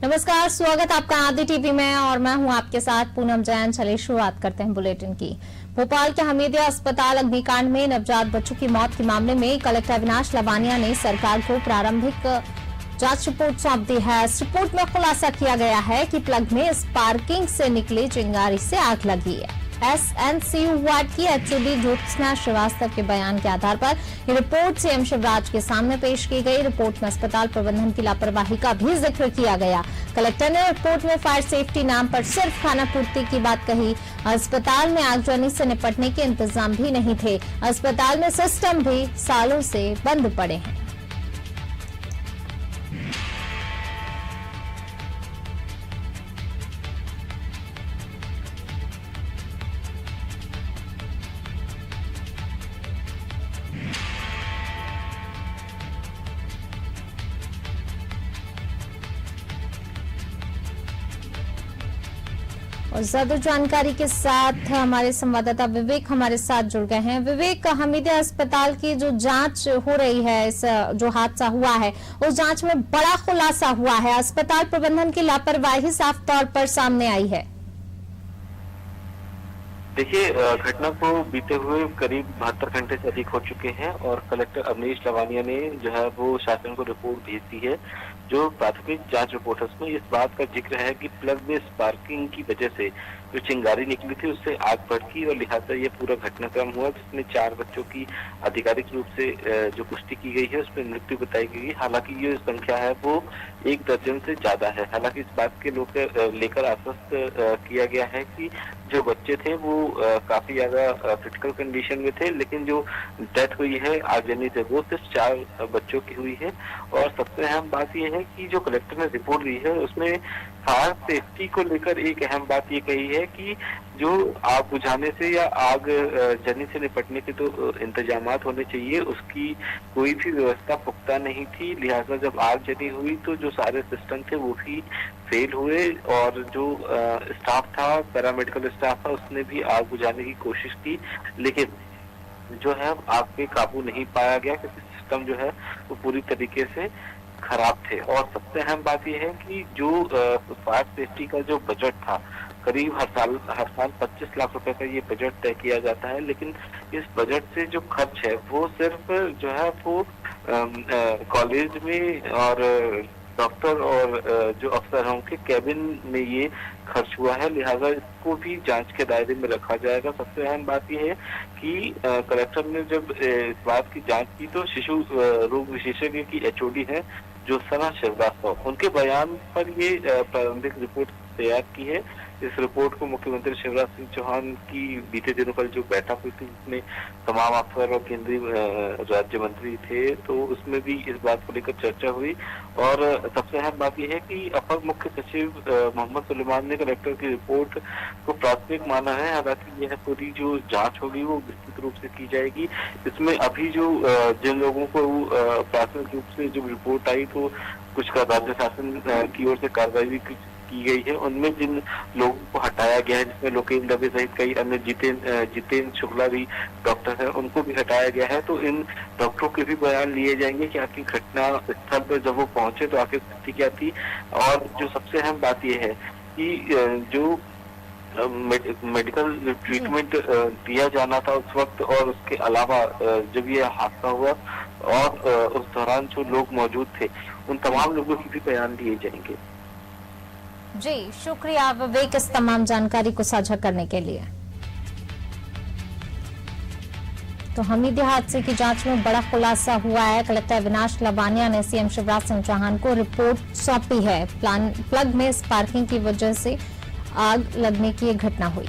नमस्कार, स्वागत आपका आदि टीवी में और मैं हूं आपके साथ पूनम जैन। चलिए शुरुआत करते हैं बुलेटिन की। भोपाल के हमीदिया अस्पताल अग्निकांड में नवजात बच्चों की मौत के मामले में कलेक्टर अविनाश लवानिया ने सरकार को प्रारंभिक जांच रिपोर्ट सौंप दी है। इस रिपोर्ट में खुलासा किया गया है कि प्लग में स्पार्किंग से निकली चिंगारी से आग लगी है। एसएनसीयू वार्ड की एचओडी ज्योत्सना श्रीवास्तव के बयान के आधार पर ये रिपोर्ट सीएम शिवराज के सामने पेश की गई। रिपोर्ट में अस्पताल प्रबंधन की लापरवाही का भी जिक्र किया गया। कलेक्टर ने रिपोर्ट में फायर सेफ्टी नाम पर सिर्फ खाना पूर्ति की बात कही। अस्पताल में आगजनी से निपटने के इंतजाम भी नहीं थे। अस्पताल में सिस्टम भी सालों से बंद पड़े हैं। और ज्यादा जानकारी के साथ हमारे संवाददाता विवेक हमारे साथ जुड़ गए हैं। विवेक, हमीदिया अस्पताल की जो जांच हो रही है, इस जो हादसा हुआ है उस जांच में बड़ा खुलासा हुआ है। अस्पताल प्रबंधन की लापरवाही साफ तौर पर सामने आई है। देखिए, घटना को बीते हुए करीब 72 घंटे से अधिक हो चुके हैं और कलेक्टर अविनाश लवानिया ने जो है वो शासन को रिपोर्ट भेज दी है। जो प्राथमिक जांच रिपोर्ट है उसमें इस बात का जिक्र है कि प्लग में स्पार्किंग की वजह से जो चिंगारी निकली थी उससे आग भड़की और लिहाजा ये पूरा घटनाक्रम हुआ, जिसमें 4 बच्चों की आधिकारिक रूप से जो पुष्टि की गई है उसमें मृत्यु बताई गई। हालांकि ये संख्या है वो 1 दर्जन से ज्यादा है। हालांकि इस बात के लेकर आश्वस्त किया गया है कि जो बच्चे थे वो काफी ज्यादा क्रिटिकल कंडीशन में थे, लेकिन जो डेथ हुई है आगजनी से वो सिर्फ 4 बच्चों की हुई है। और सबसे अहम बात यह है कि जो कलेक्टर ने रिपोर्ट दी है उसमें फायर सेफ्टी को लेकर एक अहम बात ये कही है कि जो आग बुझाने से या आग जनी से निपटने के तो इंतजामात होने चाहिए, उसकी कोई भी व्यवस्था पुख्ता नहीं थी। लिहाजा जब आग जनी हुई तो जो सारे सिस्टम थे वो भी फेल हुए और जो स्टाफ था, पैरामेडिकल स्टाफ था, उसने भी आग बुझाने की कोशिश की, लेकिन जो है आग पे काबू नहीं पाया गया क्योंकि सिस्टम जो है वो पूरी तरीके से खराब थे। और सबसे अहम बात यह है कि जो फायर सेफ्टी का जो बजट था, करीब हर साल 25 लाख रुपए का ये बजट तय किया जाता है, लेकिन इस बजट से जो खर्च है वो सिर्फ जो है वो कॉलेज में और डॉक्टर और जो अफसर हैं उनके कैबिन में ये खर्च हुआ है। लिहाजा इसको भी जांच के दायरे में रखा जाएगा। सबसे अहम बात यह है कि कलेक्टर ने जब इस बात की जांच की तो शिशु रोग विशेषज्ञ की एचओडी है ज्योत्सना श्रीवास्तव, उनके बयान पर ये प्रारंभिक रिपोर्ट तैयार की है। इस रिपोर्ट को मुख्यमंत्री शिवराज सिंह चौहान की बीते दिनों कल जो बैठक हुई थी उसमें तमाम अफसर और केंद्रीय राज्य मंत्री थे, तो उसमें भी इस बात को लेकर चर्चा हुई। और सबसे अहम बात यह है कि अपर मुख्य सचिव मोहम्मद सुलेमान ने कलेक्टर की रिपोर्ट को प्राथमिक माना है। हालांकि यह पूरी जो जांच होगी वो विस्तृत रूप से की जाएगी। इसमें अभी जो जिन लोगों को प्राथमिक रूप से जो रिपोर्ट आई तो कुछ का राज्य शासन की ओर से कार्रवाई की गई है। उनमें जिन लोगों को हटाया गया है, जिसमें लोकेश दवे सहित कई अन्य जितेंद्र शुक्ला भी डॉक्टर है, उनको भी हटाया गया है। तो इन डॉक्टरों के भी बयान लिए जाएंगे कि आखिर घटना स्थल पर जब वो पहुंचे तो आखिर स्थिति क्या थी। और जो सबसे अहम बात यह है कि जो मेडिकल ट्रीटमेंट दिया जाना था उस वक्त और उसके अलावा जब ये हादसा हुआ और उस दौरान जो लोग मौजूद थे उन तमाम लोगों की भी बयान दिए जाएंगे। जी शुक्रिया विवेक इस तमाम जानकारी को साझा करने के लिए। तो हमीदिया हादसे की जांच में बड़ा खुलासा हुआ है। कलेक्टर अविनाश लवानिया ने सीएम शिवराज सिंह चौहान को रिपोर्ट सौंपी है। प्लग में स्पार्किंग की वजह से आग लगने की घटना हुई।